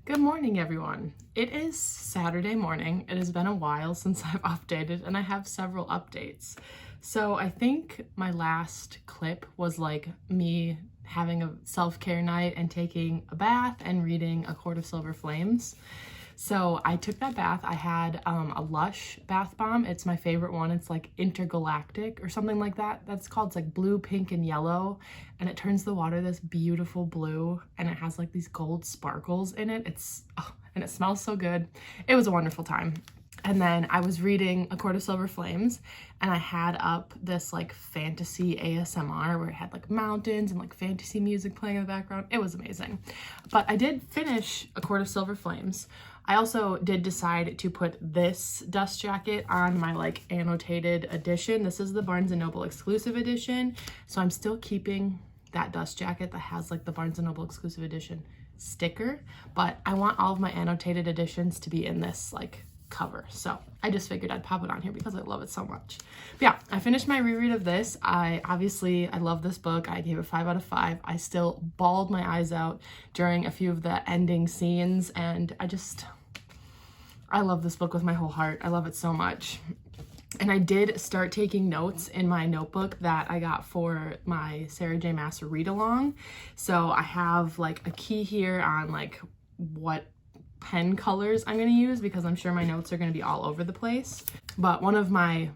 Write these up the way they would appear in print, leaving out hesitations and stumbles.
Good morning, everyone. It is Saturday morning. It has been a while since I've updated, and I have several updates. So I think my last clip was like me having a self-care night and taking a bath and reading A Court of Silver Flames. So I took that bath. I had a Lush bath bomb. It's my favorite one. It's like intergalactic or something like that. That's called, it's like blue, pink, and yellow. And it turns the water this beautiful blue, and it has like these gold sparkles in it. And it smells so good. It was a wonderful time. And then I was reading A Court of Silver Flames, and I had up this like fantasy ASMR where it had like mountains and like fantasy music playing in the background. It was amazing. But I did finish A Court of Silver Flames. I also did decide to put this dust jacket on my like annotated edition. This is the Barnes & Noble exclusive edition. So I'm still keeping that dust jacket that has like the Barnes & Noble exclusive edition sticker, but I want all of my annotated editions to be in this like cover. So I just figured I'd pop it on here because I love it so much. But yeah, I finished my reread of this. I love this book. I gave it 5 out of 5. I still bawled my eyes out during a few of the ending scenes, and I love this book with my whole heart. I love it so much. And I did start taking notes in my notebook that I got for my Sarah J. Maas read-along. So I have like a key here on like what pen colors I'm going to use because I'm sure my notes are going to be all over the place. But one of my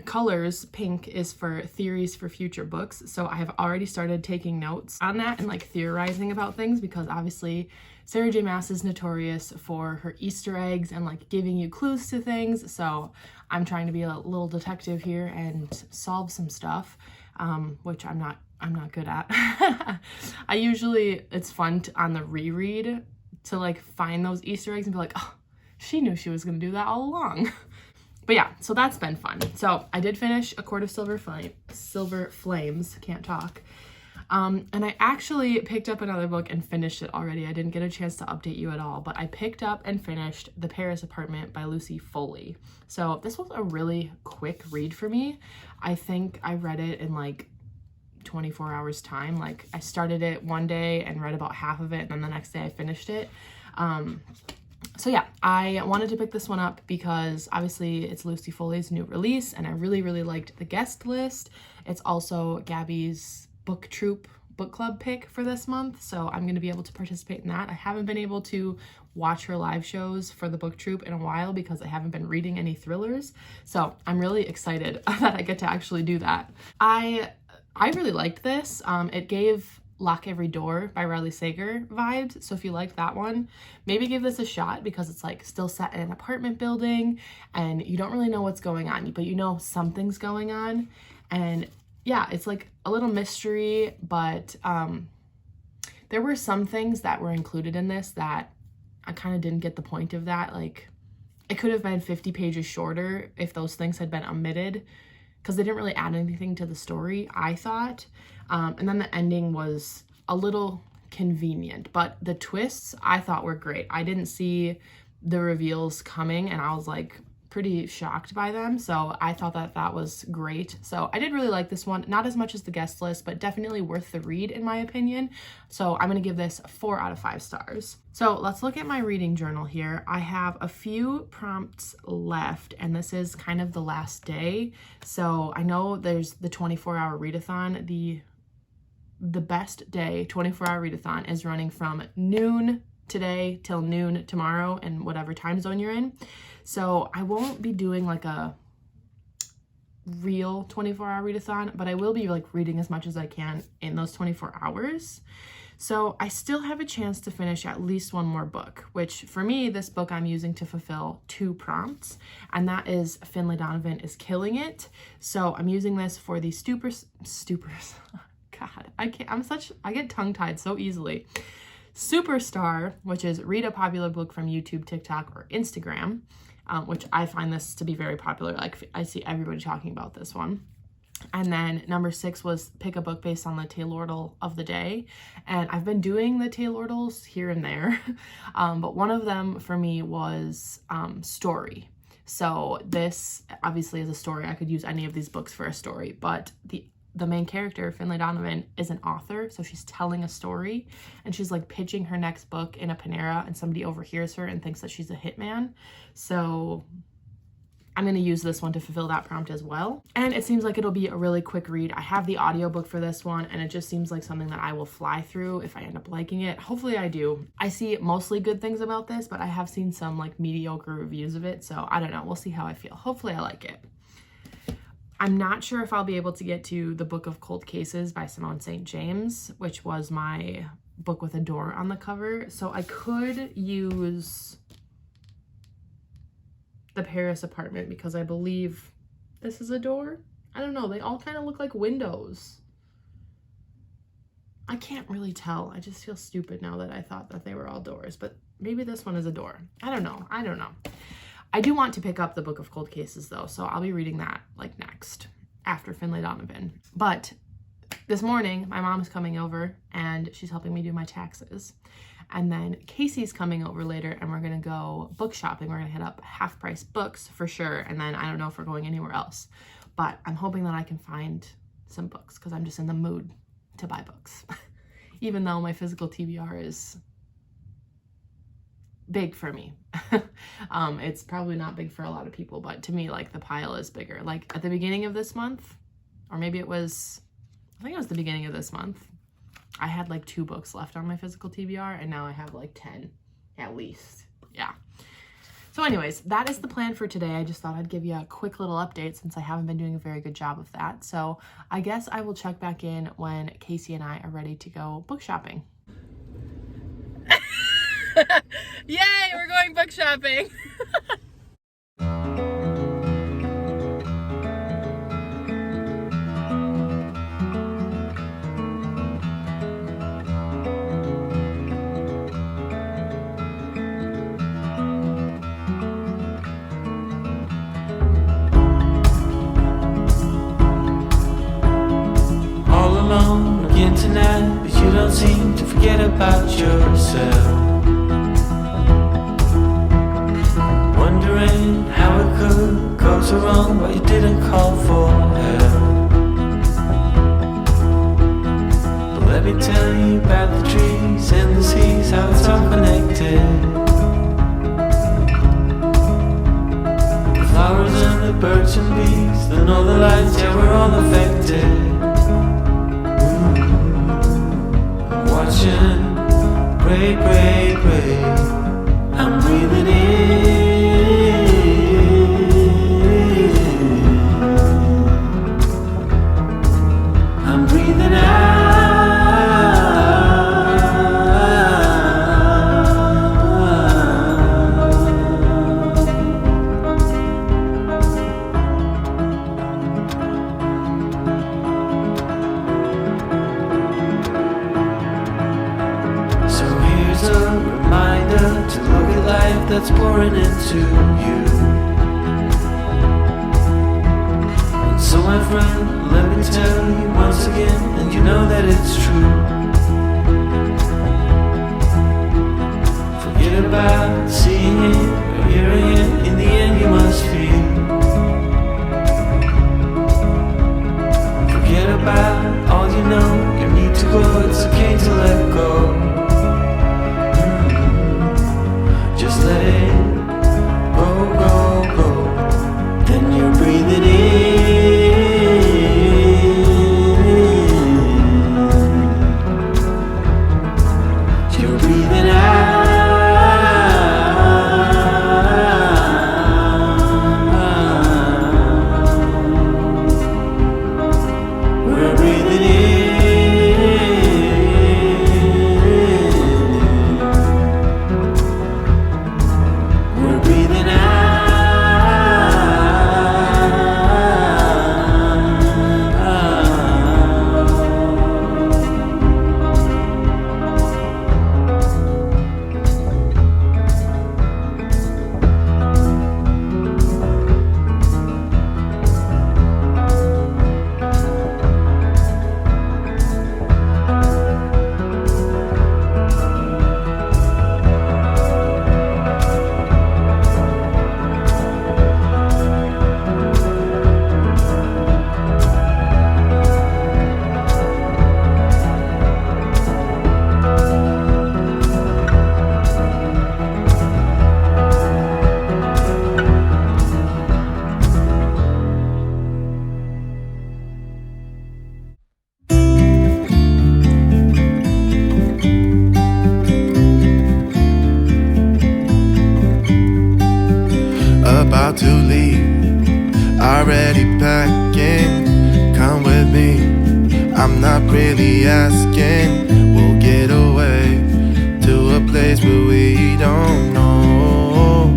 colors, pink, is for theories for future books. So I have already started taking notes on that and like theorizing about things because obviously Sarah J. Maas is notorious for her Easter eggs and like giving you clues to things. So I'm trying to be a little detective here and solve some stuff, which I'm not good at. It's fun on the reread to like find those Easter eggs and be like, oh, she knew she was gonna do that all along. But yeah, so that's been fun. So I did finish A Court of Silver Flames, can't talk. And I actually picked up another book and finished it already. I didn't get a chance to update you at all, but I picked up and finished The Paris Apartment by Lucy Foley. So this was a really quick read for me. I think I read it in like 24 hours time. Like I started it one day and read about half of it, and then the next day I finished it. So yeah, I wanted to pick this one up because obviously it's Lucy Foley's new release, and I really liked the guest list. It's also Gabby's book club pick for this month, so I'm going to be able to participate in that. I haven't been able to watch her live shows for the book troupe in a while because I haven't been reading any thrillers, so I'm really excited that I get to actually do that. I really liked this. It gave Lock Every Door by Riley Sager vibes, so if you liked that one, maybe give this a shot because it's like still set in an apartment building and you don't really know what's going on, but you know something's going on. And yeah, it's like a little mystery, but there were some things that were included in this that I kind of didn't get the point of that. Like it could have been 50 pages shorter if those things had been omitted, because they didn't really add anything to the story, I thought. And then the ending was a little convenient, but the twists I thought were great. I didn't see the reveals coming, and I was like pretty shocked by them. So I thought that was great. So I did really like this one, not as much as the guest list, but definitely worth the read in my opinion. So I'm going to give this 4 out of 5 stars. So let's look at my reading journal here. I have a few prompts left, and this is kind of the last day. So I know there's the 24-hour readathon. The best day 24-hour readathon is running from noon today till noon tomorrow in whatever time zone you're in. So I won't be doing like a real 24-hour readathon, but I will be like reading as much as I can in those 24 hours. So I still have a chance to finish at least one more book, which for me, this book I'm using to fulfill 2 prompts, and that is Finlay Donovan is Killing It. So I'm using this for the stupers. God, I get tongue-tied so easily. Superstar, which is read a popular book from YouTube, TikTok, or Instagram, which I find this to be very popular. Like I see everybody talking about this one. And then number 6 was pick a book based on the Taylordle of the day. And I've been doing the Taylordles here and there, but one of them for me was story. So this obviously is a story. I could use any of these books for a story, but the the main character, Finlay Donovan, is an author, so she's telling a story, and she's like pitching her next book in a Panera, and somebody overhears her and thinks that she's a hitman. So I'm going to use this one to fulfill that prompt as well. And it seems like it'll be a really quick read. I have the audiobook for this one, and it just seems like something that I will fly through if I end up liking it. Hopefully I do. I see mostly good things about this, but I have seen some like mediocre reviews of it, so I don't know. We'll see how I feel. Hopefully I like it. I'm not sure if I'll be able to get to The Book of Cold Cases by Simone St. James, which was my book with a door on the cover. So I could use The Paris Apartment because I believe this is a door. I don't know. They all kind of look like windows. I can't really tell. I just feel stupid now that I thought that they were all doors, but maybe this one is a door. I don't know. I don't know. I do want to pick up The Book of Cold Cases though, so I'll be reading that like next after Finlay Donovan. But this morning, my mom's coming over and she's helping me do my taxes. And then Casey's coming over later and we're gonna go book shopping. We're gonna hit up Half Price Books for sure. And then I don't know if we're going anywhere else, but I'm hoping that I can find some books because I'm just in the mood to buy books. Even though my physical TBR is big for me. It's probably not big for a lot of people, but to me, like, the pile is bigger. Like at the beginning of this month, or maybe it was, I think it was the beginning of this month, I had like 2 books left on my physical TBR, and now I have like 10 at least. Yeah. So anyways, that is the plan for today. I just thought I'd give you a quick little update since I haven't been doing a very good job of that. So I guess I will check back in when Casey and I are ready to go book shopping. Yay, we're going book shopping. All alone again tonight, but you don't seem to forget about yourself. Wondering how it could go so wrong, but you didn't call for help. But let me tell you about the trees and the seas, how it's all connected. The flowers and the birds and bees, the northern lights, yeah, we're all affected. Watching, pray, pray, pray, I'm breathing in. I'm breathing out. So here's a reminder to look at life that's pouring into you. And so my friend, let me tell you once again, and you know that it's true. Forget about seeing it or hearing it, in the end you must feel. Forget about all you know, you need to go, it's okay to let go. Just let it go, go, go. Then you're breathing in. You're breathing out. about to leave, already packing. Come with me, I'm not really asking. We'll get away to a place where we don't know.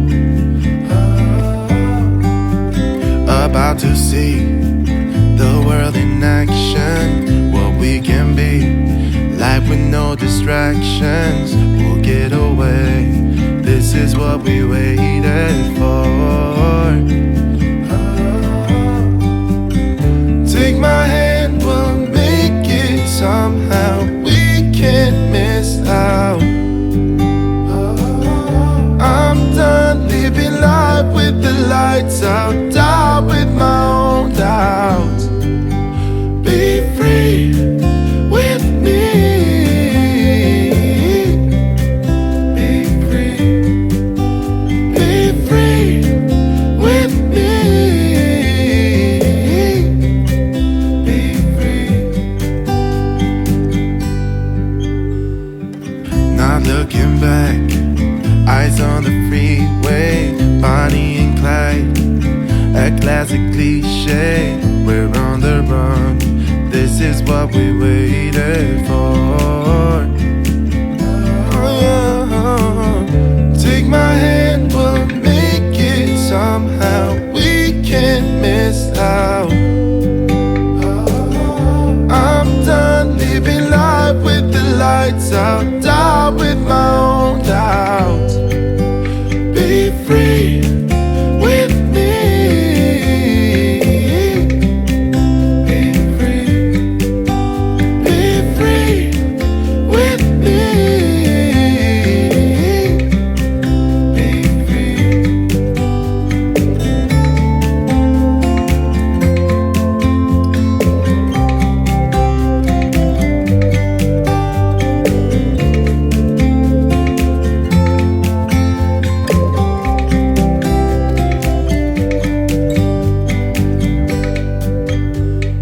About to see the world in action, what we can be, life with no distractions. We'll get away, this is what we waited for. Take my hand, we'll make it somehow. We can't miss out. I'm done living life with the lights out, die with my own doubts. Be free with me. Be free. Be free with me. Be free. Not looking back, eyes on the freeway, Bonnie and Clyde, a classic cliche. We're on the run, this is what we waited for. Oh, yeah. Take my hand, we'll make it somehow. We can't miss out. I'm done living life with the lights out, die with my own doubts. Be free with me. Be free. Be free with me. Be free.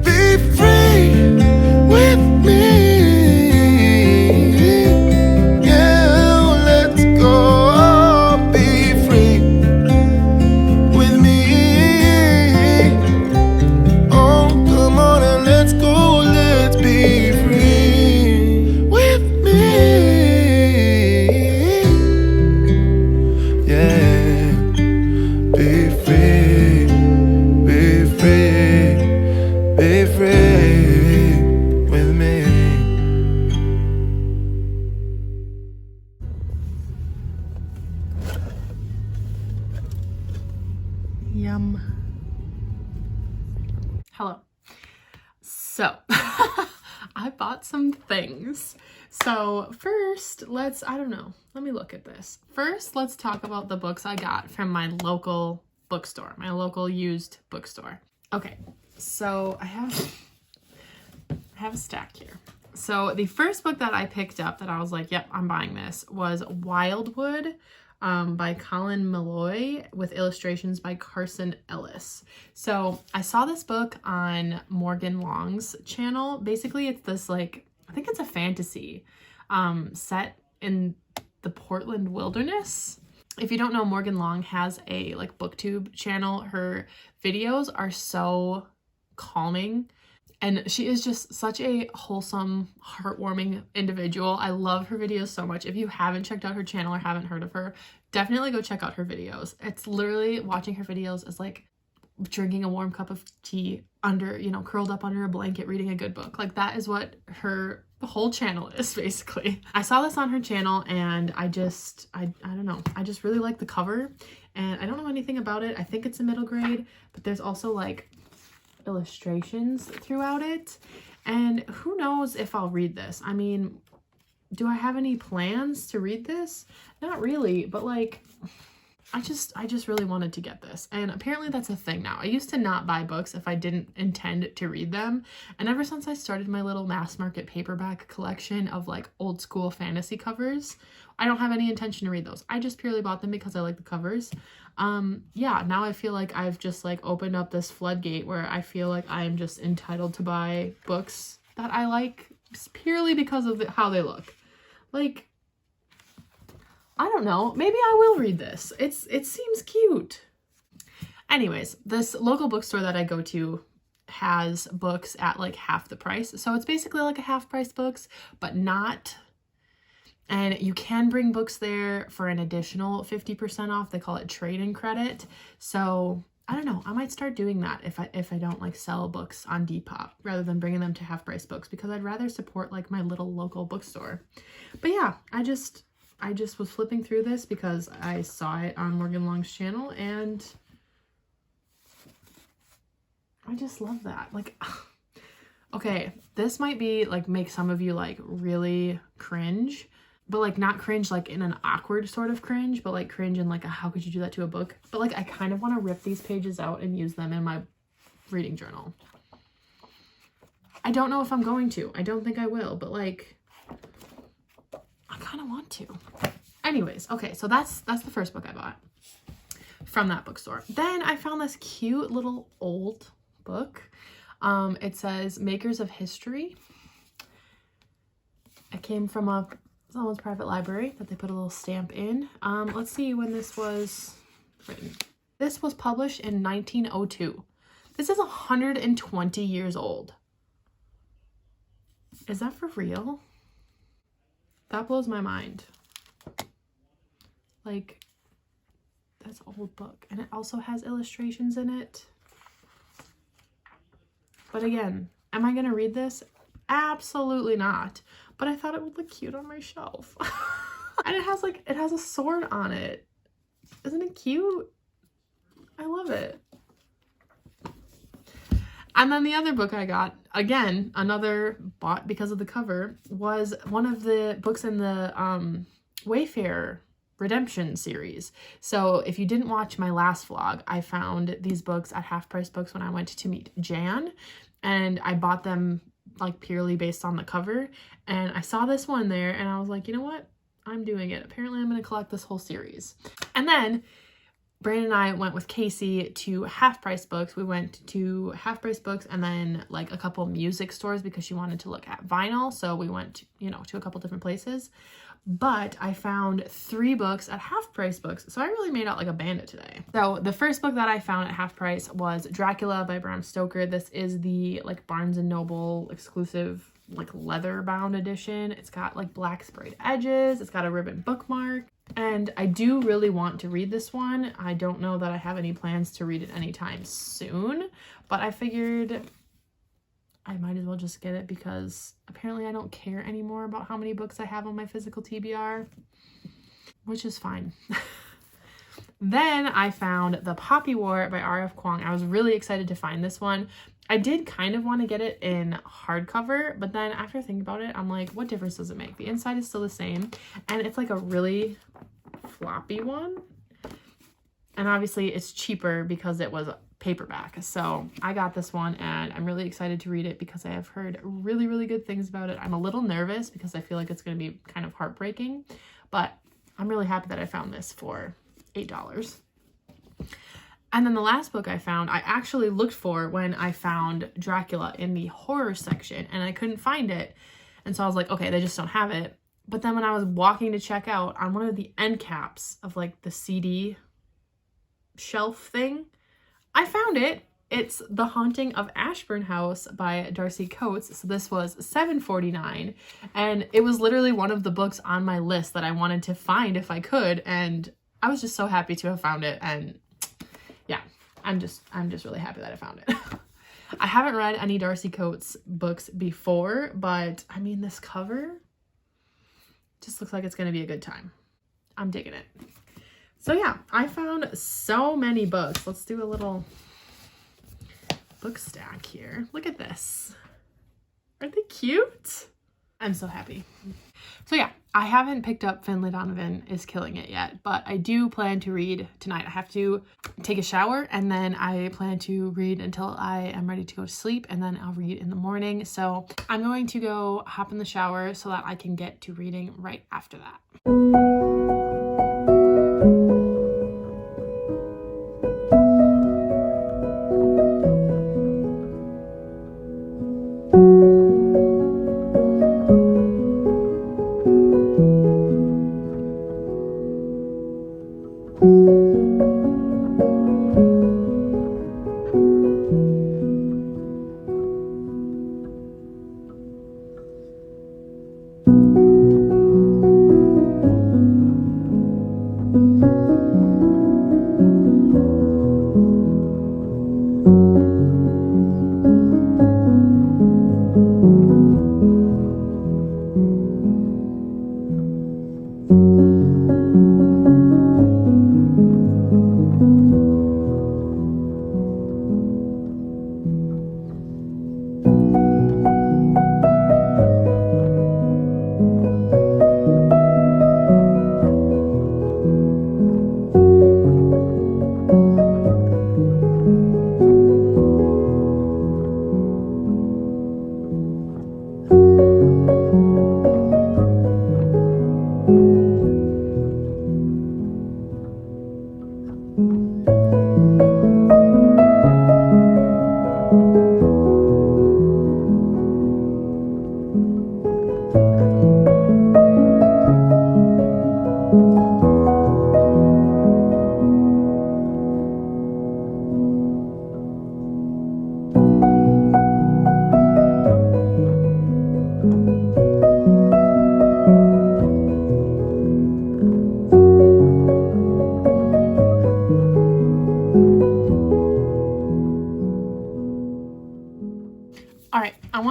Be free with me. Yeah, let's go. Be free with me. Oh, come on and let's go. Let's be free with me. Yeah, be free. Be free. Be free with me. Yum. Hello. So, I bought some things. So, first, let me look at this. First, let's talk about the books I got from my local bookstore, my local used bookstore. Okay, so I have a stack here. So, the first book that I picked up that I was like, yep, I'm buying this, was Wildwood by Colin Malloy with illustrations by Carson Ellis. So I saw this book on Morgan Long's channel. Basically, it's this I think it's a fantasy set in the Portland wilderness. If you don't know, Morgan Long has a booktube channel. Her videos are so calming. And she is just such a wholesome, heartwarming individual. I love her videos so much. If you haven't checked out her channel or haven't heard of her, definitely go check out her videos. It's literally, watching her videos is like drinking a warm cup of tea curled up under a blanket, reading a good book. That is what her whole channel is, basically. I saw this on her channel and I don't know. I just really like the cover and I don't know anything about it. I think it's a middle grade, but there's also illustrations throughout it, and who knows if I'll read this. I mean, do I have any plans to read this? Not really, but I just really wanted to get this, and apparently that's a thing now. I used to not buy books if I didn't intend to read them, and ever since I started my little mass market paperback collection of old school fantasy covers, I don't have any intention to read those. I just purely bought them because I like the covers. Yeah, now I feel like I've just opened up this floodgate where I feel like I am just entitled to buy books that I like purely because of how they look. I don't know, maybe I will read this. It seems cute. Anyways, this local bookstore that I go to has books at like half the price. So it's basically like a half price books, but not. And you can bring books there for an additional 50% off. They call it trade-in credit. So I don't know. I might start doing that if I don't like sell books on Depop rather than bringing them to half price books, because I'd rather support like my little local bookstore. But yeah, I just was flipping through this because I saw it on Morgan Long's channel and I just love that. Like, okay, this might be like make some of you like really cringe, but like not cringe like in an awkward sort of cringe, but like cringe in like a, how could you do that to a book? But like I kind of want to rip these pages out and use them in my reading journal. I don't know if I'm going to. I don't think I will, but like I kind of want to. Anyways, okay, so that's the first book I bought from that bookstore. Then I found this cute little old book. It says Makers of History. It came from someone's private library that they put a little stamp in. Let's see when this was written. This was published in 1902. This is 120 years old. Is that for real? That blows my mind. Like, that's an old book. And it also has illustrations in it. But again, am I going to read this? Absolutely not. But I thought it would look cute on my shelf. And it has a sword on it. Isn't it cute? I love it. And then the other book I got, again, another bought because of the cover, was one of the books in the Wayfair Redemption series. So if you didn't watch my last vlog, I found these books at Half Price Books when I went to meet Jan, and I bought them like purely based on the cover. And I saw this one there and I was like, you know what? I'm doing it. Apparently I'm going to collect this whole series. And then Brandon and I went with Casey to Half Price Books. We went to Half Price Books and then like a couple music stores because she wanted to look at vinyl. So we went, to a couple different places. But I found 3 books at Half Price Books. So I really made out like a bandit today. So the first book that I found at Half Price was Dracula by Bram Stoker. This is the like Barnes & Noble exclusive like leather bound edition. It's got like black sprayed edges. It's got a ribbon bookmark. And I do really want to read this one. I don't know that I have any plans to read it anytime soon, but I figured I might as well just get it because apparently I don't care anymore about how many books I have on my physical TBR, which is fine. Then I found The Poppy War by R.F. Kuang. I was really excited to find this one. I did kind of want to get it in hardcover, but then after thinking about it, I'm like, what difference does it make? The inside is still the same, and it's like a really floppy one. And obviously it's cheaper because it was paperback. So I got this one and I'm really excited to read it because I have heard really, really good things about it. I'm a little nervous because I feel like it's going to be kind of heartbreaking, but I'm really happy that I found this for $8. And then the last book I found, I actually looked for when I found Dracula in the horror section and I couldn't find it. And so I was like, okay, they just don't have it. But then when I was walking to check out, on one of the end caps of like the CD shelf thing, I found it. It's The Haunting of Ashburn House by Darcy Coates. So this was $7.49, and it was literally one of the books on my list that I wanted to find if I could, and I was just so happy to have found it. And yeah, I'm just really happy that I found it. I haven't read any Darcy Coates books before, but I mean, this cover just looks like it's going to be a good time. I'm digging it. So yeah, I found so many books. Let's do a little book stack here. Look at this. Aren't they cute? I'm so happy. So yeah, I haven't picked up Finlay Donovan is Killing It yet, but I do plan to read tonight. I have to take a shower and then I plan to read until I am ready to go to sleep, and then I'll read in the morning. So I'm going to go hop in the shower so that I can get to reading right after that.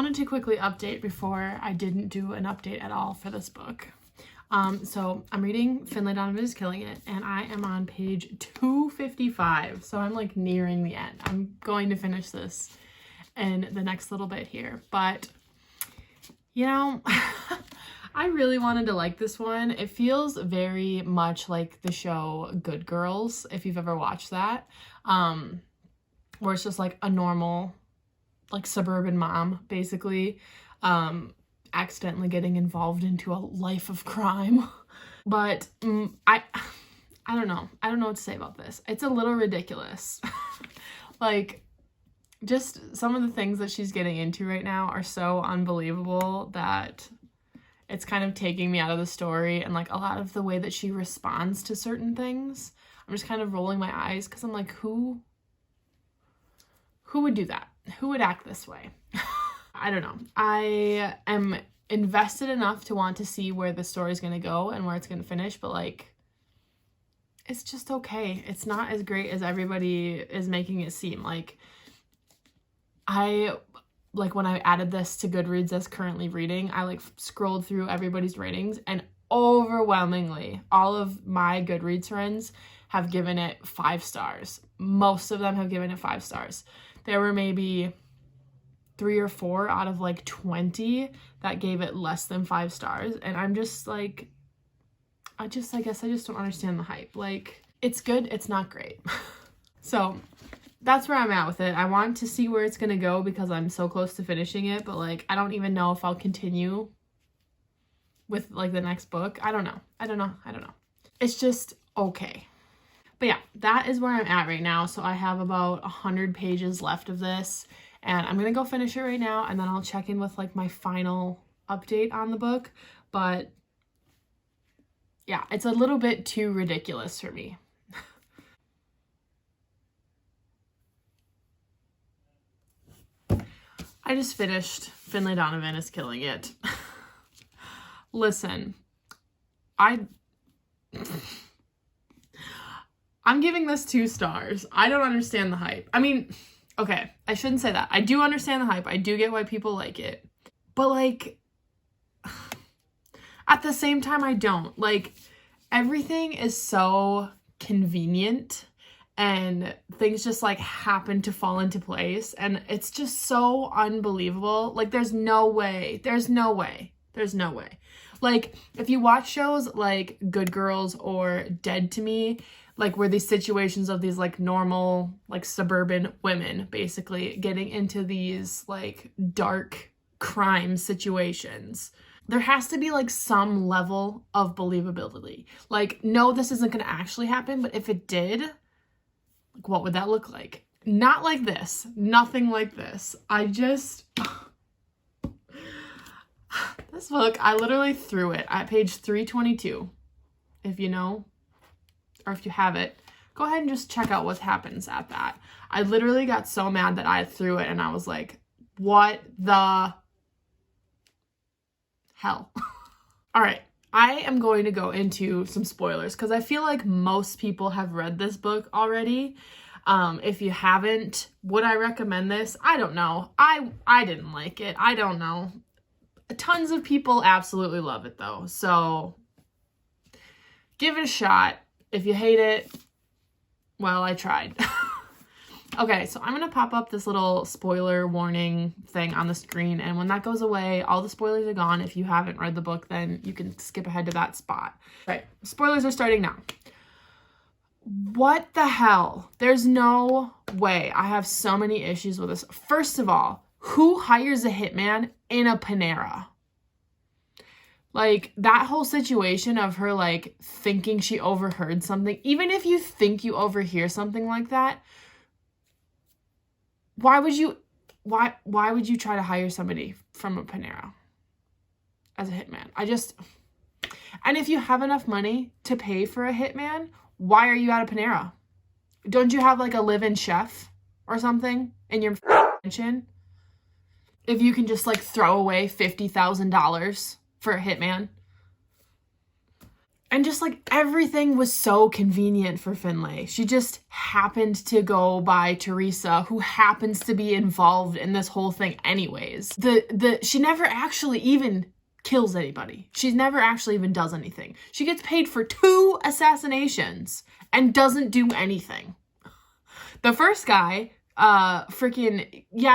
wanted to quickly update before I didn't do an update at all for this book. So I'm reading Finlay Donovan is Killing It, and I am on page 255. So I'm like nearing the end. I'm going to finish this in the next little bit here. But, you know, I really wanted to like this one. It feels very much like the show Good Girls, if you've ever watched that, where it's just like a normal, like suburban mom, basically, accidentally getting involved into a life of crime. But I don't know. I don't know what to say about this. It's a little ridiculous. Like, just some of the things that she's getting into right now are so unbelievable that it's kind of taking me out of the story, and like a lot of the way that she responds to certain things, I'm just kind of rolling my eyes because I'm like, who would do that? Who would act this way? I don't know. I am invested enough to want to see where the story is going to go and where it's going to finish, but like, it's just okay. It's not as great as everybody is making it seem. Like, when I added this to Goodreads as currently reading, I like scrolled through everybody's ratings, and overwhelmingly all of my Goodreads friends have given it 5 stars. Most of them have given it 5 stars. There were maybe 3 or 4 out of like 20 that gave it less than 5 stars. And I'm just like, I guess I just don't understand the hype. Like, it's good, it's not great. So that's where I'm at with it. I want to see where it's going to go because I'm so close to finishing it, but like, I don't even know if I'll continue with like the next book. I don't know. It's just okay. But yeah, that is where I'm at right now. So I have about 100 pages left of this, and I'm going to go finish it right now, and then I'll check in with like my final update on the book. But yeah, it's a little bit too ridiculous for me. I just finished Finlay Donovan is Killing It. Listen, I'm giving this 2 stars. I don't understand the hype. I mean, okay, I shouldn't say that. I do understand the hype. I do get why people like it. But like, at the same time, I don't. Like, everything is so convenient, and things just like happen to fall into place, and it's just so unbelievable. Like, there's no way. Like, if you watch shows like Good Girls or Dead to Me, like where these situations of these like normal, like suburban women basically getting into these like dark crime situations, there has to be like some level of believability. Like, no, this isn't going to actually happen, but if it did, like, what would that look like? Not like this. Nothing like this. This book, I literally threw it at page 322. If you know, or if you have it, go ahead and just check out what happens at that. I literally got so mad that I threw it, and I was like, what the hell? All right, I am going to go into some spoilers because I feel like most people have read this book already. If you haven't, would I recommend this? I don't know. I didn't like it. I don't know. Tons of people absolutely love it though, so give it a shot. If you hate it, well, I tried. Okay, so I'm gonna pop up this little spoiler warning thing on the screen, and when that goes away, all the spoilers are gone. If you haven't read the book, then you can skip ahead to that spot. All right, spoilers are starting now. What the hell? There's no way. I have so many issues with this. First of all, who hires a hitman in a Panera? Like, that whole situation of her, like, thinking she overheard something. Even if you think you overhear something like that, why would you try to hire somebody from a Panera as a hitman? And if you have enough money to pay for a hitman, why are you at a Panera? Don't you have, like, a live-in chef or something in your mansion? If you can just, like, throw away $50,000 for a hitman. And just like everything was so convenient for Finlay. She just happened to go by Teresa, who happens to be involved in this whole thing anyways. She never actually even kills anybody. She never actually even does anything. She gets paid for 2 assassinations and doesn't do anything. The first guy,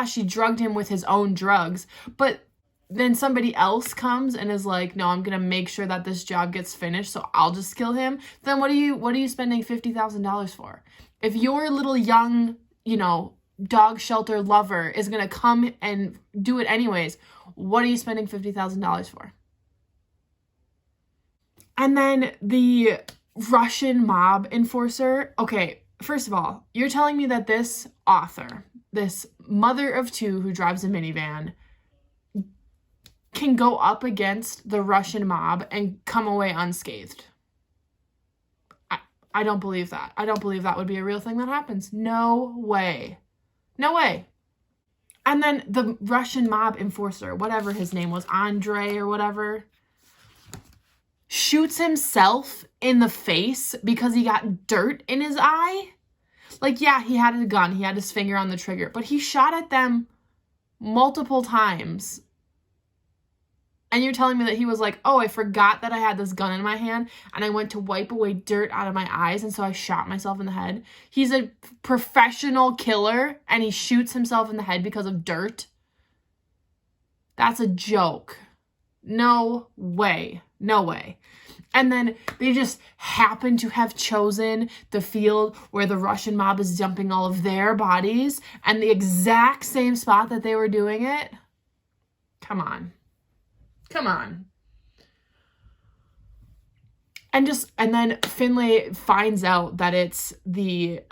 she drugged him with his own drugs, but then somebody else comes and is like, no, I'm gonna make sure that this job gets finished, so I'll just kill him. Then what are you spending $50,000 for? If your little young, dog shelter lover is gonna come and do it anyways, what are you spending $50,000 for? And then the Russian mob enforcer. Okay, first of all, you're telling me that this author, this mother of 2 who drives a minivan, can go up against the Russian mob and come away unscathed. I don't believe that. I don't believe that would be a real thing that happens. No way. No way. And then the Russian mob enforcer, whatever his name was, Andre or whatever, shoots himself in the face because he got dirt in his eye. Like, yeah, he had a gun. He had his finger on the trigger, but he shot at them multiple times. And you're telling me that he was like, oh, I forgot that I had this gun in my hand and I went to wipe away dirt out of my eyes and so I shot myself in the head. He's a professional killer and he shoots himself in the head because of dirt. That's a joke. No way. No way. And then they just happen to have chosen the field where the Russian mob is dumping all of their bodies and the exact same spot that they were doing it. Come on. Come on. And then Finlay finds out that it's the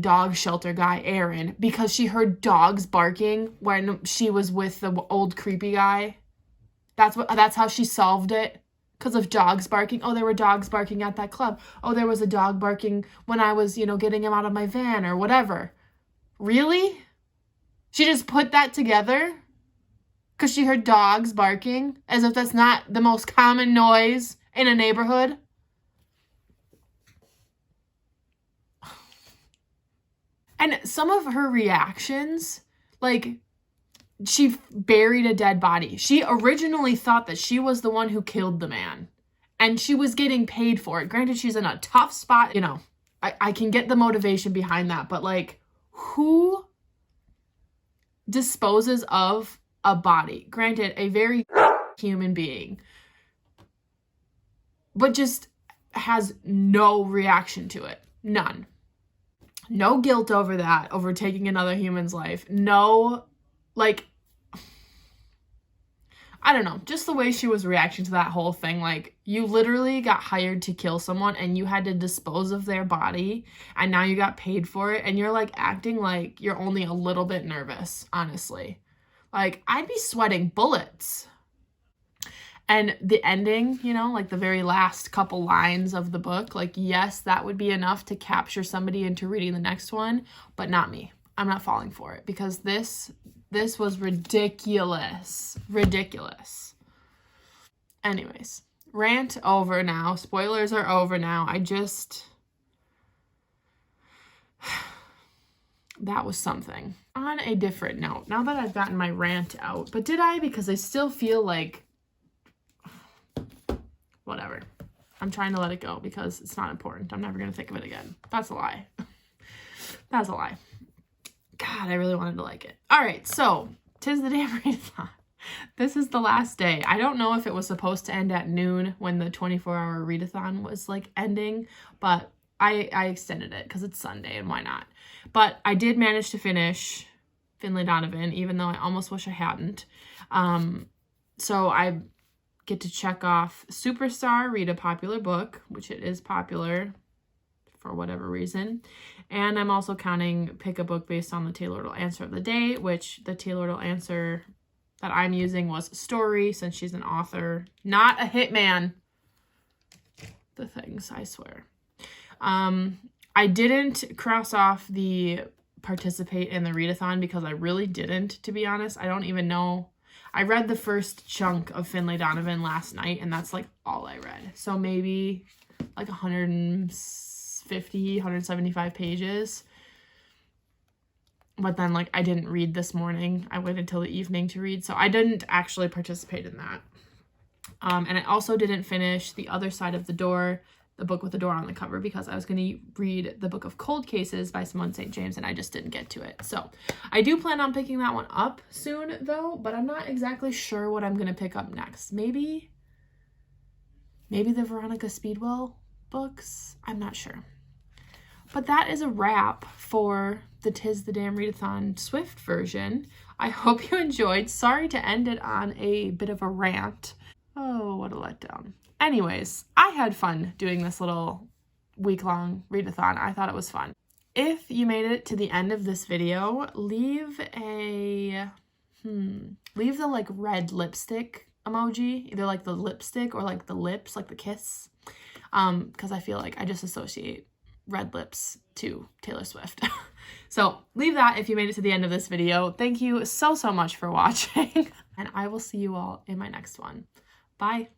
dog shelter guy, Aaron, because she heard dogs barking when she was with the old creepy guy. That's how she solved it. Because of dogs barking. Oh, there were dogs barking at that club. Oh, there was a dog barking when I was, getting him out of my van or whatever. Really? She just put that together? Because she heard dogs barking, as if that's not the most common noise in a neighborhood. And some of her reactions, like, she buried a dead body. She originally thought that she was the one who killed the man. And she was getting paid for it. Granted, she's in a tough spot. I can get the motivation behind that. But, like, who disposes of a body? Granted, a very human being. But just has no reaction to it. None. No guilt over that, over taking another human's life. No, like, I don't know, just the way she was reacting to that whole thing. Like, you literally got hired to kill someone and you had to dispose of their body and now you got paid for it and you're like acting like you're only a little bit nervous, honestly. Like, I'd be sweating bullets. And the ending, like the very last couple lines of the book, like, yes, that would be enough to capture somebody into reading the next one, but not me. I'm not falling for it because this was ridiculous. Ridiculous. Anyways, rant over now. Spoilers are over now. That was something. On a different note, now that I've gotten my rant out, but did I? Because I still feel like, whatever. I'm trying to let it go because it's not important. I'm never going to think of it again. That's a lie. That's a lie. God, I really wanted to like it. All right, so 'tis the day of readathon. This is the last day. I don't know if it was supposed to end at noon when the 24-hour readathon was like ending, but I extended it because it's Sunday and why not? But I did manage to finish Finlay Donovan, even though I almost wish I hadn't. So I get to check off Superstar, read a popular book, which it is popular for whatever reason. And I'm also counting pick a book based on the tailored answer of the day, which the tailored answer that I'm using was story, since she's an author, not a hitman. The things, I swear. I didn't cross off the participate in the readathon because I really didn't, to be honest. I don't even know. I read the first chunk of Finlay Donovan last night, and that's like all I read. So maybe like 150, 175 pages. But then like I didn't read this morning. I waited till the evening to read. So I didn't actually participate in that. And I also didn't finish The Other Side of the Door, the book with the door on the cover, because I was going to read the book of Cold Cases by Simone St. James, and I just didn't get to it. So I do plan on picking that one up soon, though, but I'm not exactly sure what I'm going to pick up next. Maybe the Veronica Speedwell books? I'm not sure. But that is a wrap for the Tis the Damn Readathon Swift version. I hope you enjoyed. Sorry to end it on a bit of a rant. Oh, what a letdown. Anyways, I had fun doing this little week-long readathon. I thought it was fun. If you made it to the end of this video, leave the like red lipstick emoji, either like the lipstick or like the lips, like the kiss, because I feel like I just associate red lips to Taylor Swift. So leave that if you made it to the end of this video. Thank you so much for watching, and I will see you all in my next one. Bye.